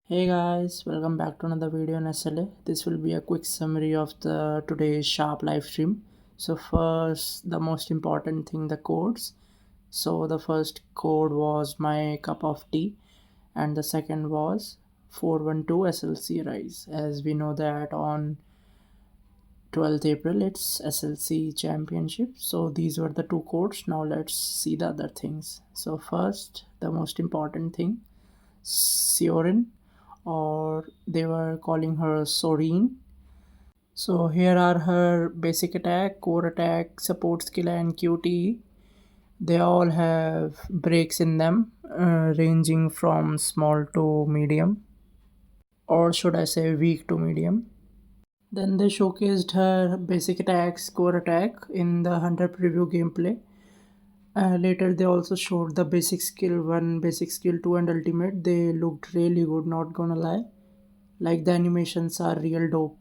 Hey guys, welcome back to another video on SLA. This will be a quick summary of the today's Sharp live stream. So first, the most important thing, the codes. So the first code was my cup of tea and the second was 412 SLC rise. As we know that on 12th April it's SLC championship. So these were the two codes. Now let's see the other things. So first, the most important thing, Seorin, or they were calling her Seorin. So here are her basic attack, core attack, support skill and QTE. They all have breaks in them, ranging from small to medium, or should I say weak to medium. Then they showcased her basic attacks, core attack in the Hunter preview gameplay. Later they also showed the basic skill 1, basic skill 2 and ultimate. They looked really good, not gonna lie. Like the animations are real dope.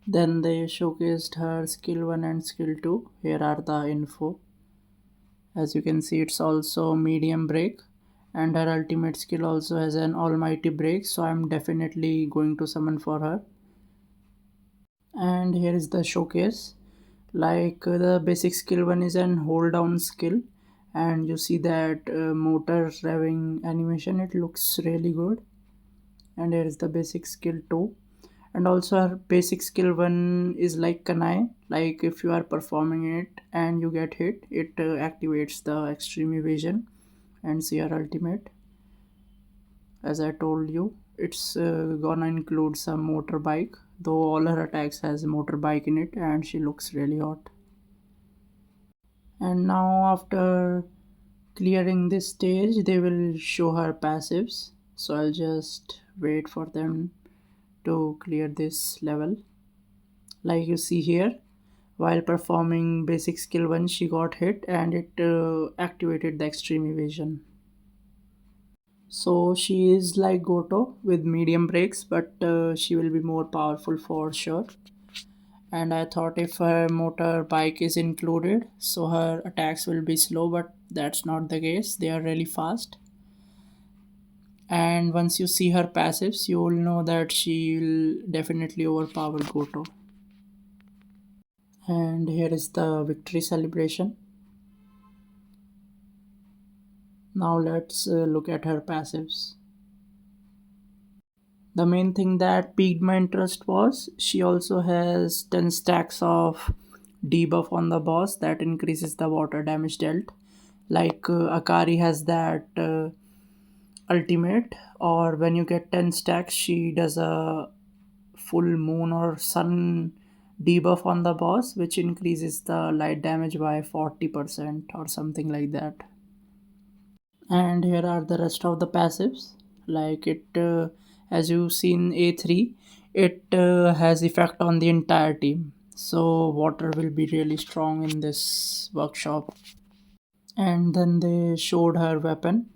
Then they showcased her skill 1 and skill 2. Here are the info. As you can see, it's also medium break, and her ultimate skill also has an almighty break, so I'm definitely going to summon for her. And here is the showcase. Like the basic skill 1 is an hold down skill, and you see that motor revving animation, it looks really good. And here is the basic skill 2, and also our basic skill 1 is like kanai, like if you are performing it and you get hit, it activates the extreme evasion. And see our ultimate, as I told you, it's gonna include some motorbike, though all her attacks has motorbike in it, and she looks really hot. And now after clearing this stage they will show her passives, so I'll just wait for them to clear this level. Like you see here, while performing basic skill 1 she got hit and it activated the extreme evasion. So she is like Goto with medium breaks, but she will be more powerful for sure. And I thought if her motorbike is included, so her attacks will be slow, but that's not the case, they are really fast. And once you see her passives, you will know that she'll definitely overpower Goto. And here is the victory celebration. Now let's look at her passives. The main thing that piqued my interest was she also has 10 stacks of debuff on the boss that increases the water damage dealt. Like Akari has that ultimate, or when you get 10 stacks, she does a full moon or sun debuff on the boss, which increases the light damage by 40% or something like that. And here are the rest of the passives, like it as you see in A3, it has effect on the entire team, so water will be really strong in this workshop. And then they showed her weapon,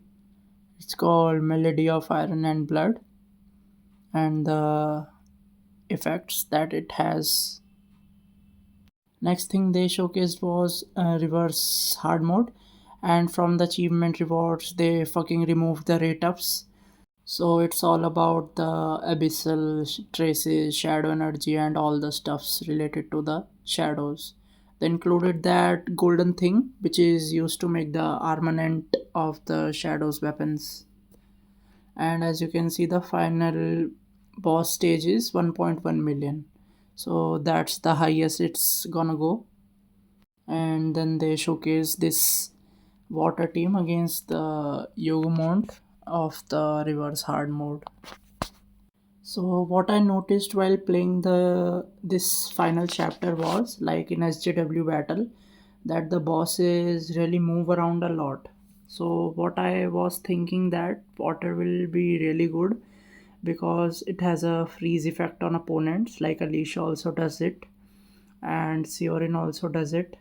it's called Melody of Iron and Blood, and the effects that it has. Next thing they showcased was reverse hard mode, and from the achievement rewards they fucking removed the rate ups. So it's all about the abyssal traces, shadow energy, and all the stuffs related to the shadows. They included that golden thing, which is used to make the armament of the shadows weapons. And as you can see, the final boss stage is 1.1 million. So that's the highest it's gonna go. And then they showcase this water team against the Yogomont of the reverse hard mode. So what I noticed while playing the this final chapter was, like in SJW battle, that the bosses really move around a lot. So what I was thinking, that water will be really good because it has a freeze effect on opponents, like Alicia also does it and Seorin also does it.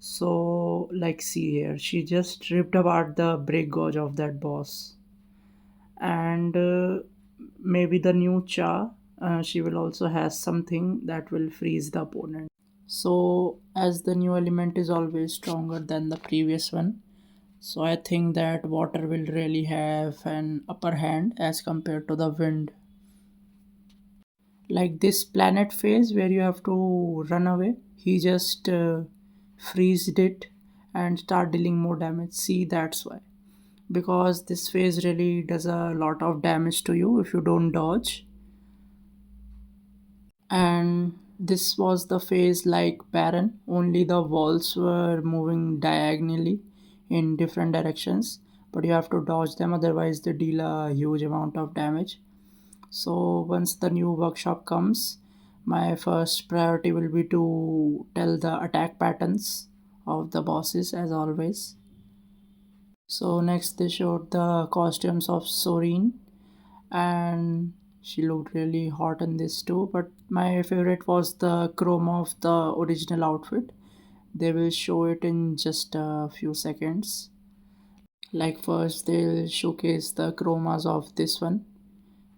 So like see here, she just ripped apart the break gauge of that boss. And maybe the new Cha, she will also has something that will freeze the opponent. So as the new element is always stronger than the previous one, So I think that water will really have an upper hand as compared to the wind. Like this planet phase where you have to run away, he just freezed it and start dealing more damage. See, that's why. Because this phase really does a lot of damage to you if you don't dodge. And this was the phase like Baron, only the walls were moving diagonally in different directions, but you have to dodge them, otherwise they deal a huge amount of damage. So once the new workshop comes, my first priority will be to tell the attack patterns of the bosses as always. So next they showed the costumes of Sorin, and she looked really hot in this too, but my favorite was the chroma of the original outfit. They will show it in just a few seconds. Like first they'll showcase the chromas of this one,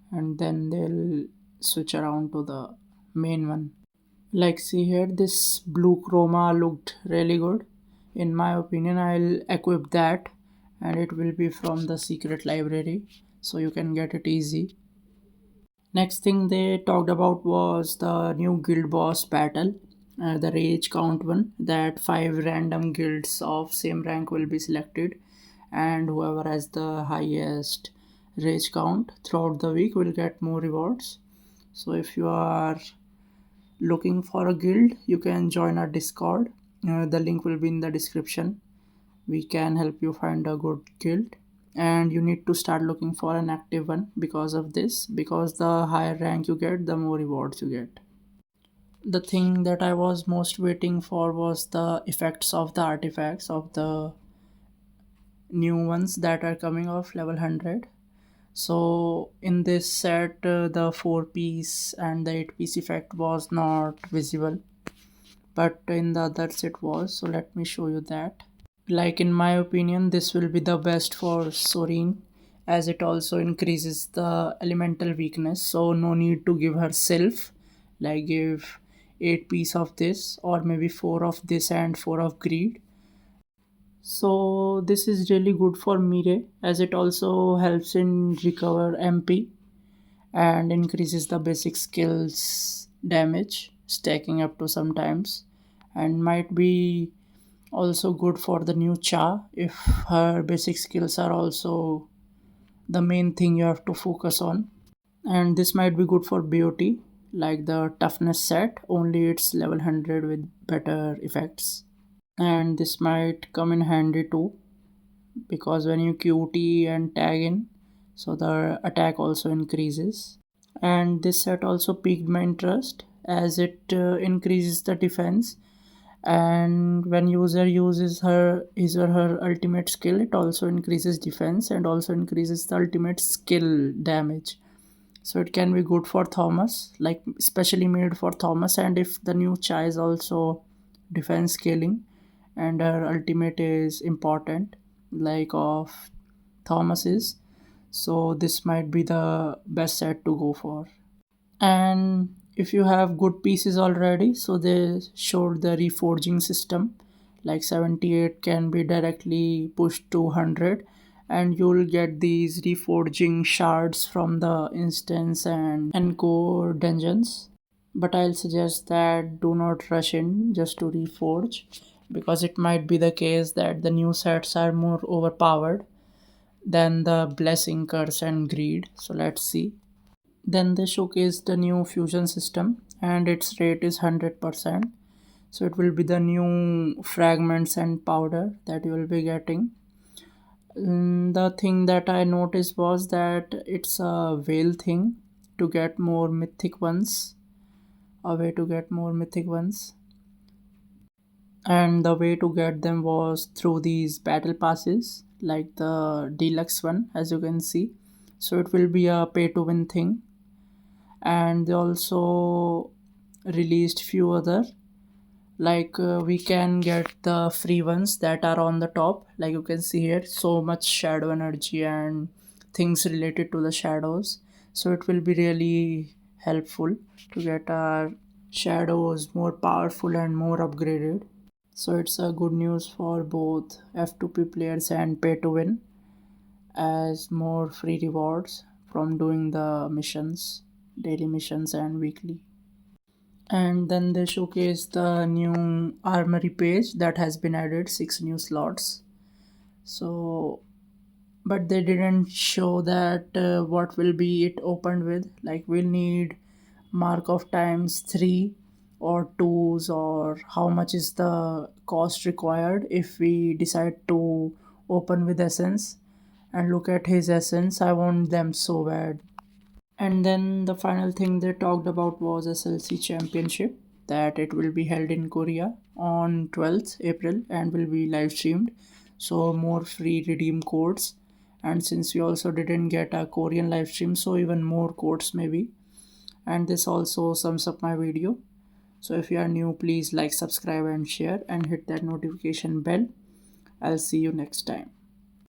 and then they'll switch around to the main one. Like see here, this blue chroma looked really good. In my opinion, I'll equip that, and it will be from the secret library, so you can get it easy. Next thing they talked about was the new guild boss battle, the rage count one. That five random guilds of same rank will be selected, and whoever has the highest rage count throughout the week will get more rewards. So if you are looking for a guild, you can join our Discord. The link will be in the description. We can help you find a good guild, and you need to start looking for an active one because of this, because the higher rank you get, the more rewards you get. The thing that I was most waiting for was the effects of the artifacts of the new ones that are coming off level 100. So in this set, the 4 piece and the 8 piece effect was not visible, but in the others it was. So let me show you that. Like in my opinion, this will be the best for Sorin, as it also increases the elemental weakness. So no need to give her self, like give 8 piece of this or maybe 4 of this and 4 of greed. So this is really good for Mire, as it also helps in recover MP and increases the basic skills damage, stacking up to sometimes, and might be also good for the new Cha if her basic skills are also the main thing you have to focus on. And this might be good for BOT, like the toughness set, only it's level 100 with better effects. And this might come in handy too, because when you QT and tag in, so the attack also increases. And this set also piqued my interest as it increases the defense, and when user uses her his or her ultimate skill, it also increases defense and also increases the ultimate skill damage. So it can be good for Thomas, like especially made for Thomas. And if the new Chai is also defense scaling and her ultimate is important like of Thomas is, so this might be the best set to go for. And if you have good pieces already, so they showed the reforging system, like 78 can be directly pushed to 100, and you'll get these reforging shards from the instance and core dungeons. But I'll suggest that do not rush in just to reforge, because it might be the case that the new sets are more overpowered than the blessing, curse and greed. So let's see. Then they showcased the new fusion system, and its rate is 100%. So it will be the new fragments and powder that you will be getting. The thing that I noticed was that it's a whale thing to get more mythic ones, a way to get more mythic ones. And the way to get them was through these battle passes, like the deluxe one, as you can see. So it will be a pay to win thing. And they also released few other, like we can get the free ones that are on the top, like you can see here, so much shadow energy and things related to the shadows. So it will be really helpful to get our shadows more powerful and more upgraded. So it's a good news for both F2P players and pay to win, as more free rewards from doing the missions, daily missions and weekly. And then they showcase the new armory page that has been added, 6 new slots. So but they didn't show that what will be it opened with, like we'll need mark of times 3 or 2s, or how much is the cost required if we decide to open with essence. And look at his essence, I want them so bad. And then the final thing they talked about was SLC Championship, that it will be held in Korea on 12th April and will be live streamed. So more free redeem codes. And since we also didn't get a Korean live stream, so even more codes maybe. And this also sums up my video. So if you are new, please like, subscribe and share and hit that notification bell. I'll see you next time.